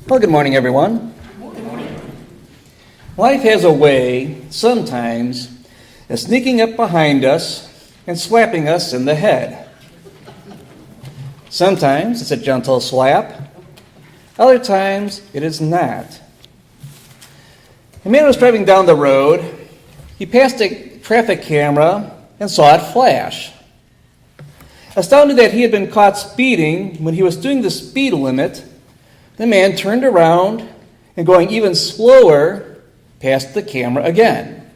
Well, good morning, everyone. Good morning. Life has a way, sometimes, of sneaking up behind us and slapping us in the head. Sometimes it's a gentle slap. Other times it is not. A man was driving down the road. He passed a traffic camera and saw it flash. Astounded that he had been caught speeding when he was doing the speed limit, the man turned around and, going even slower, passed the camera again.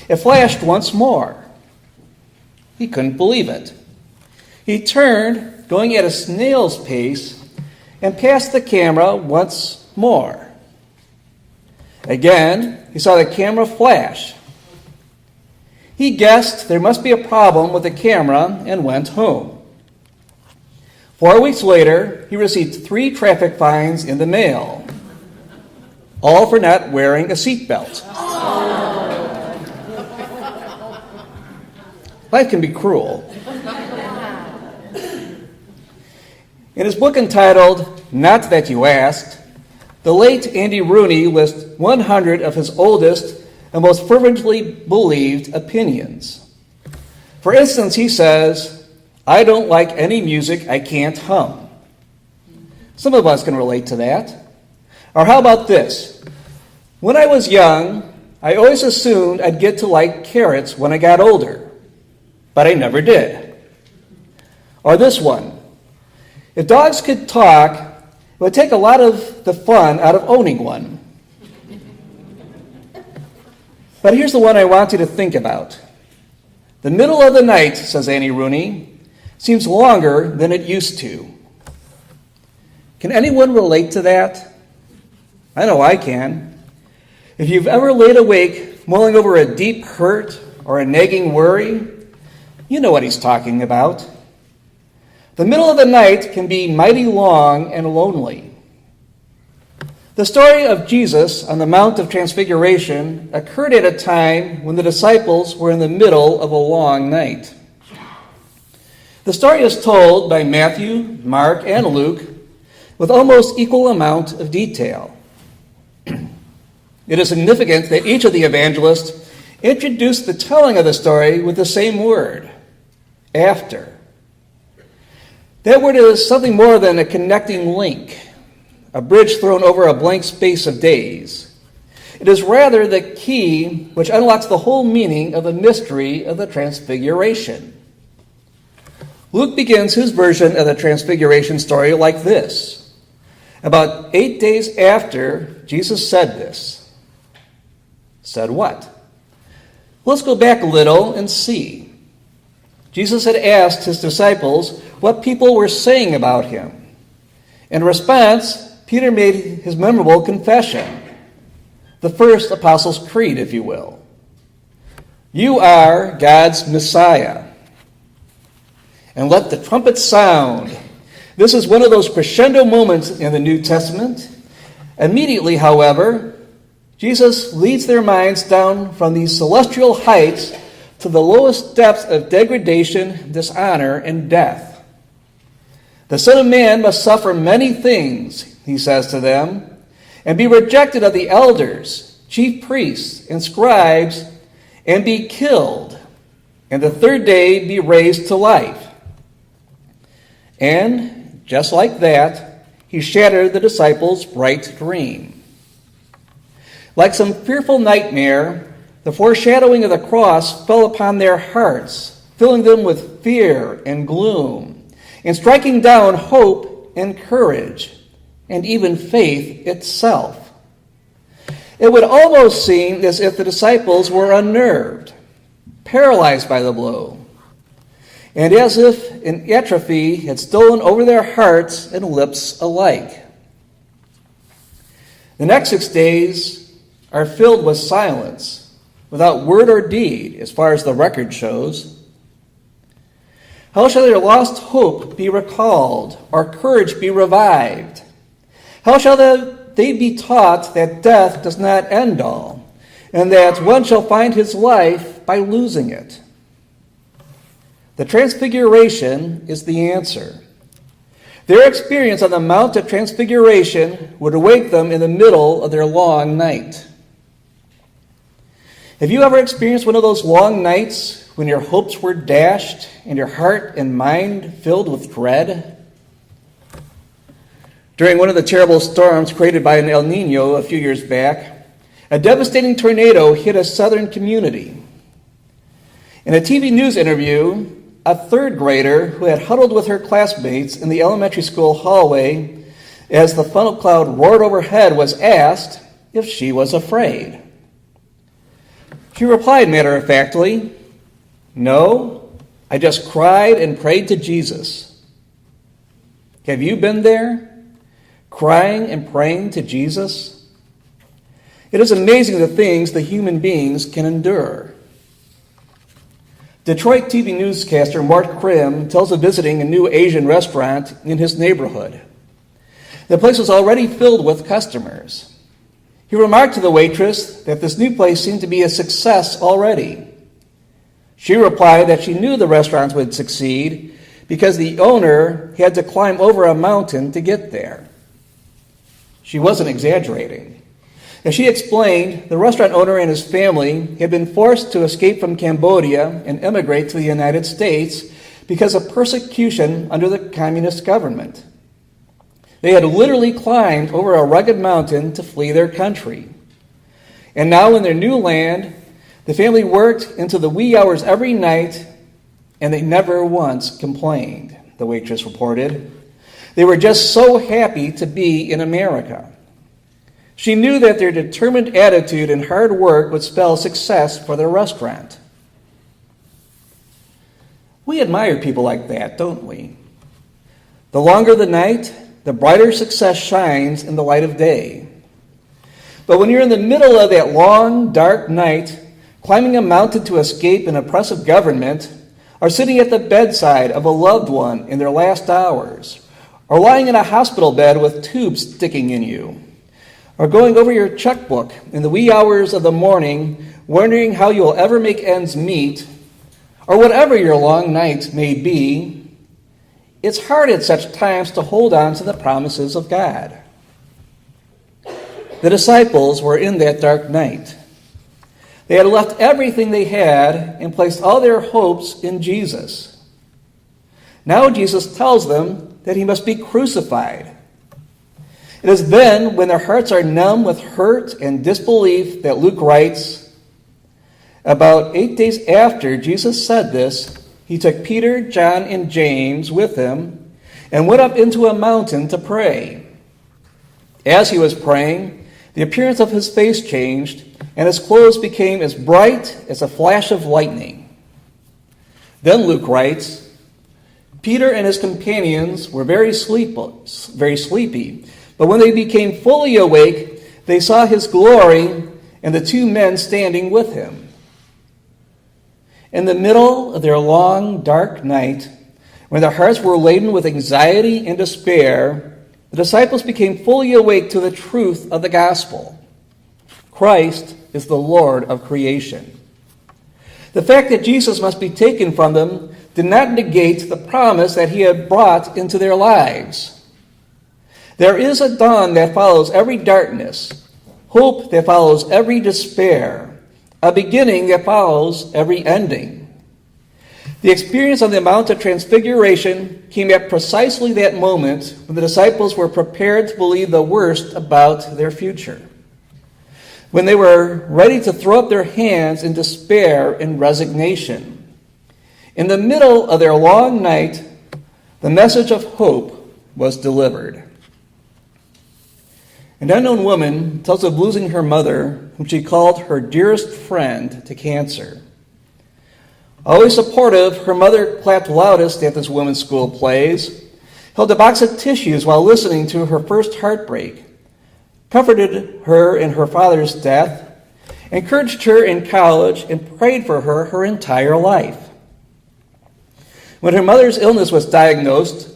It flashed once more. He couldn't believe it. He turned, going at a snail's pace, and passed the camera once more. Again, he saw the camera flash. He guessed there must be a problem with the camera and went home. 4 weeks later, he received 3 traffic fines in the mail, all for not wearing a seatbelt. Life can be cruel. In his book entitled Not That You Asked, the late Andy Rooney lists 100 of his oldest and most fervently believed opinions. For instance, he says, "I don't like any music I can't hum." Some of us can relate to that. Or how about this? "When I was young, I always assumed I'd get to like carrots when I got older, but I never did." Or this one: "If dogs could talk, it would take a lot of the fun out of owning one." But here's the one I want you to think about. "The middle of the night," says Andy Rooney, "seems longer than it used to." Can anyone relate to that? I know I can. If you've ever laid awake mulling over a deep hurt or a nagging worry, you know what he's talking about. The middle of the night can be mighty long and lonely. The story of Jesus on the Mount of Transfiguration occurred at a time when the disciples were in the middle of a long night. The story is told by Matthew, Mark, and Luke with almost equal amount of detail. It is significant that each of the evangelists introduced the telling of the story with the same word, after. That word is something more than a connecting link, a bridge thrown over a blank space of days. It is rather the key which unlocks the whole meaning of the mystery of the Transfiguration. Luke begins his version of the Transfiguration story like this. About 8 days after Jesus said this. Said what? Let's go back a little and see. Jesus had asked his disciples what people were saying about him. In response, Peter made his memorable confession, the first Apostles' Creed, if you will. "You are God's Messiah. And let the trumpet sound." This is one of those crescendo moments in the New Testament. Immediately, however, Jesus leads their minds down from these celestial heights to the lowest depths of degradation, dishonor, and death. "The Son of Man must suffer many things," he says to them, "and be rejected of the elders, chief priests, and scribes, and be killed, and the third day be raised to life." And just like that, he shattered the disciples' bright dream. Like some fearful nightmare, the foreshadowing of the cross fell upon their hearts, filling them with fear and gloom, and striking down hope and courage, and even faith itself. It would almost seem as if the disciples were unnerved, paralyzed by the blow, and as if an atrophy had stolen over their hearts and lips alike. The next 6 days are filled with silence, without word or deed, as far as the record shows. How shall their lost hope be recalled, or courage be revived? How shall they be taught that death does not end all, and that one shall find his life by losing it? The Transfiguration is the answer. Their experience on the Mount of Transfiguration would awake them in the middle of their long night. Have you ever experienced one of those long nights when your hopes were dashed and your heart and mind filled with dread? During one of the terrible storms created by an El Nino a few years back, a devastating tornado hit a southern community. In a TV news interview, a third grader who had huddled with her classmates in the elementary school hallway as the funnel cloud roared overhead was asked if she was afraid. She replied matter-of-factly, "No, I just cried and prayed to Jesus." Have you been there, crying and praying to Jesus? It is amazing the things the human beings can endure. Detroit TV newscaster Mark Krim tells of visiting a new Asian restaurant in his neighborhood. The place was already filled with customers. He remarked to the waitress that this new place seemed to be a success already. She replied that she knew the restaurant would succeed because the owner had to climb over a mountain to get there. She wasn't exaggerating. As she explained, the restaurant owner and his family had been forced to escape from Cambodia and emigrate to the United States because of persecution under the communist government. They had literally climbed over a rugged mountain to flee their country. And now in their new land, the family worked into the wee hours every night, and they never once complained, the waitress reported. They were just so happy to be in America. She knew that their determined attitude and hard work would spell success for their restaurant. We admire people like that, don't we? The longer the night, the brighter success shines in the light of day. But when you're in the middle of that long, dark night, climbing a mountain to escape an oppressive government, or sitting at the bedside of a loved one in their last hours, or lying in a hospital bed with tubes sticking in you, or going over your checkbook in the wee hours of the morning, wondering how you will ever make ends meet, or whatever your long night may be, it's hard at such times to hold on to the promises of God. The disciples were in that dark night. They had left everything they had and placed all their hopes in Jesus. Now Jesus tells them that he must be crucified. It is then, when their hearts are numb with hurt and disbelief, that Luke writes, about 8 days after Jesus said this, he took Peter, John, and James with him and went up into a mountain to pray. As he was praying, the appearance of his face changed, and his clothes became as bright as a flash of lightning. Then Luke writes, Peter and his companions were very sleepy, but when they became fully awake, they saw his glory and the two men standing with him. In the middle of their long, dark night, when their hearts were laden with anxiety and despair, the disciples became fully awake to the truth of the gospel. Christ is the Lord of creation. The fact that Jesus must be taken from them did not negate the promise that he had brought into their lives. There is a dawn that follows every darkness, hope that follows every despair, a beginning that follows every ending. The experience on the Mount of Transfiguration came at precisely that moment when the disciples were prepared to believe the worst about their future, when they were ready to throw up their hands in despair and resignation. In the middle of their long night, the message of hope was delivered. An unknown woman tells of losing her mother, whom she called her dearest friend, to cancer. Always supportive, her mother clapped loudest at this women's school plays, held a box of tissues while listening to her first heartbreak, comforted her in her father's death, encouraged her in college, and prayed for her her entire life. When her mother's illness was diagnosed,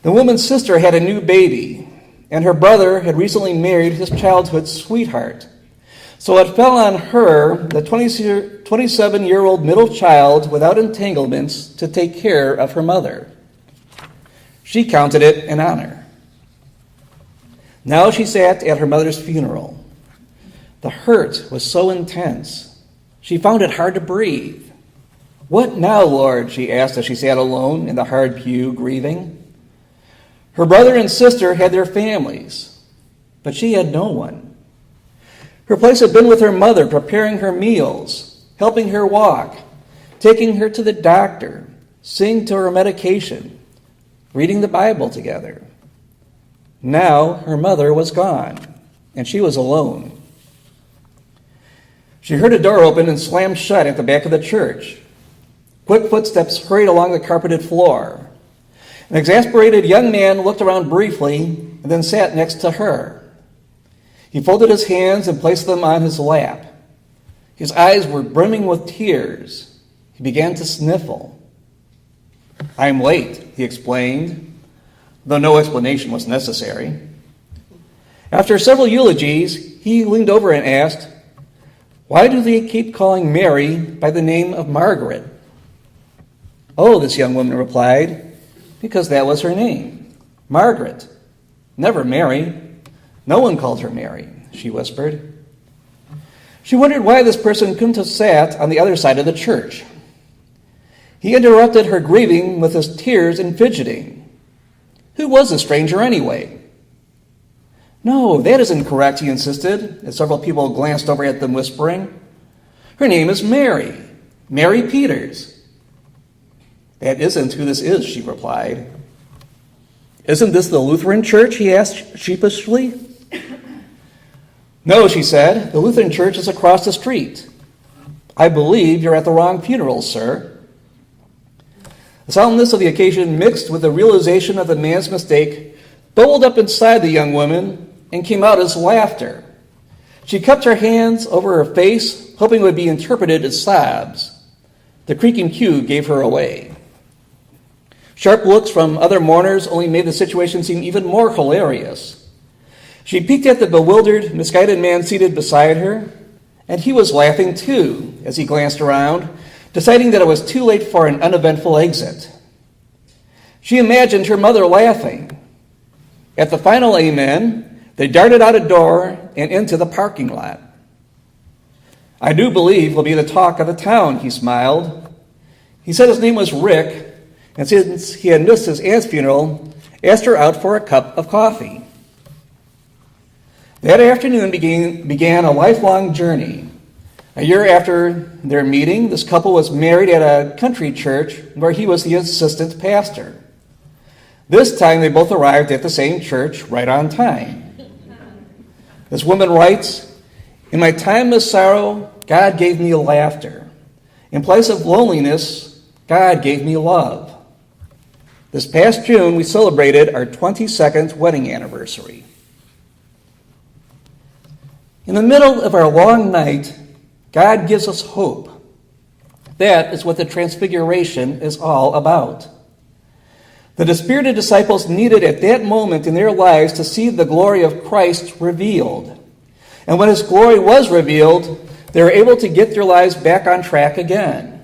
the woman's sister had a new baby, and her brother had recently married his childhood sweetheart. So it fell on her, the 27-year-old middle child without entanglements, to take care of her mother. She counted it an honor. Now she sat at her mother's funeral. The hurt was so intense, she found it hard to breathe. "What now, Lord?" she asked as she sat alone in the hard pew grieving. Her brother and sister had their families, but she had no one. Her place had been with her mother, preparing her meals, helping her walk, taking her to the doctor, seeing to her medication, reading the Bible together. Now her mother was gone, and she was alone. She heard a door open and slam shut at the back of the church. Quick footsteps hurried along the carpeted floor. An exasperated young man looked around briefly and then sat next to her. He folded his hands and placed them on his lap. His eyes were brimming with tears. He began to sniffle. "I'm late," he explained, though no explanation was necessary. After several eulogies, he leaned over and asked, "Why do they keep calling Mary by the name of Margaret?" "Oh," this young woman replied, "because that was her name, Margaret. Never Mary. No one called her Mary," she whispered. She wondered why this person couldn't have sat on the other side of the church. He interrupted her grieving with his tears and fidgeting. Who was the stranger anyway? "No, that isn't correct," he insisted, as several people glanced over at them whispering. "Her name is Mary, Mary Peters." "That isn't who this is," she replied. "Isn't this the Lutheran church?" he asked sheepishly. "No," she said, "the Lutheran church is across the street. I believe you're at the wrong funeral, sir." The solemnness of the occasion, mixed with the realization of the man's mistake, bubbled up inside the young woman and came out as laughter. She cupped her hands over her face, hoping it would be interpreted as sobs. The creaking pew gave her away. Sharp looks from other mourners only made the situation seem even more hilarious. She peeked at the bewildered, misguided man seated beside her, and he was laughing too as he glanced around, deciding that it was too late for an uneventful exit. She imagined her mother laughing. At the final amen, they darted out a door and into the parking lot. "I do believe he'll be the talk of the town," he smiled. He said his name was Rick, and since he had missed his aunt's funeral, asked her out for a cup of coffee. That afternoon began a lifelong journey. A year after their meeting, this couple was married at a country church where he was the assistant pastor. This time they both arrived at the same church right on time. This woman writes, "In my time of sorrow, God gave me laughter. In place of loneliness, God gave me love. This past June, we celebrated our 22nd wedding anniversary." In the middle of our long night, God gives us hope. That is what the Transfiguration is all about. The dispirited disciples needed at that moment in their lives to see the glory of Christ revealed. And when his glory was revealed, they were able to get their lives back on track again.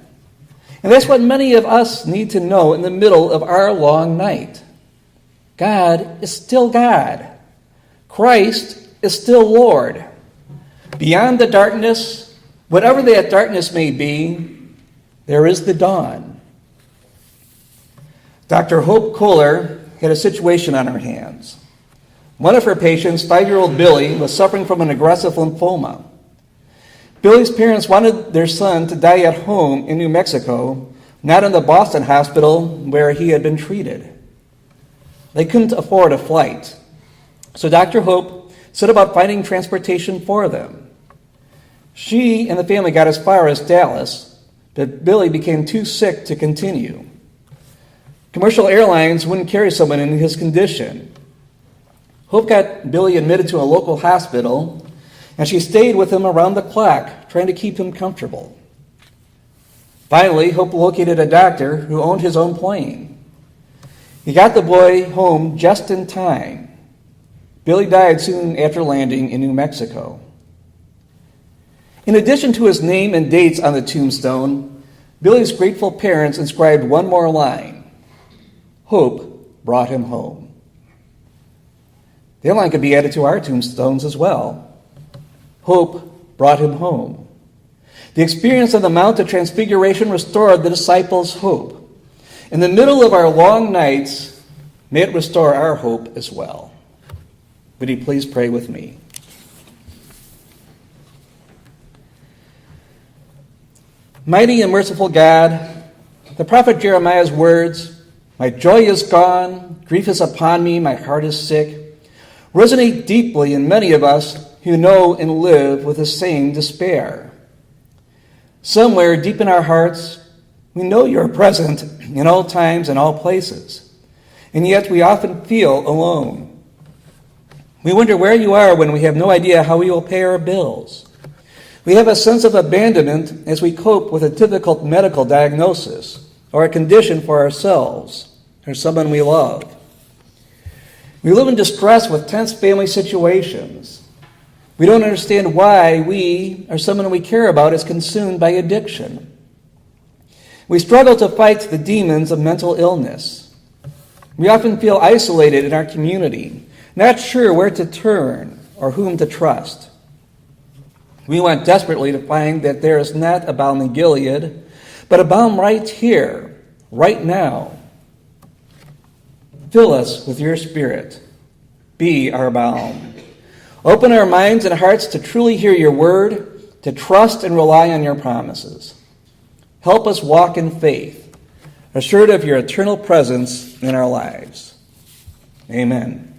And that's what many of us need to know in the middle of our long night. God is still God. Christ is still Lord. Beyond the darkness, whatever that darkness may be, there is the dawn. Dr. Hope Kohler had a situation on her hands. One of her patients, 5-year-old Billy, was suffering from an aggressive lymphoma. Billy's parents wanted their son to die at home in New Mexico, not in the Boston hospital where he had been treated. They couldn't afford a flight, so Dr. Hope set about finding transportation for them. She and the family got as far as Dallas, but Billy became too sick to continue. Commercial airlines wouldn't carry someone in his condition. Hope got Billy admitted to a local hospital, and she stayed with him around the clock, trying to keep him comfortable. Finally, Hope located a doctor who owned his own plane. He got the boy home just in time. Billy died soon after landing in New Mexico. In addition to his name and dates on the tombstone, Billy's grateful parents inscribed one more line: Hope brought him home. The line could be added to our tombstones as well. Hope brought him home. The experience of the Mount of Transfiguration restored the disciples' hope. In the middle of our long nights, may it restore our hope as well. Would you please pray with me? Mighty and merciful God, the prophet Jeremiah's words, "My joy is gone, grief is upon me, my heart is sick," resonate deeply in many of us who know and live with the same despair. Somewhere deep in our hearts, we know you are present in all times and all places, and yet we often feel alone. We wonder where you are when we have no idea how we will pay our bills. We have a sense of abandonment as we cope with a difficult medical diagnosis or a condition for ourselves or someone we love. We live in distress with tense family situations. We don't understand why we or someone we care about is consumed by addiction. We struggle to fight the demons of mental illness. We often feel isolated in our community, not sure where to turn or whom to trust. We want desperately to find that there is not a balm in Gilead, but a balm right here, right now. Fill us with your Spirit. Be our balm. Open our minds and hearts to truly hear your word, to trust and rely on your promises. Help us walk in faith, assured of your eternal presence in our lives. Amen.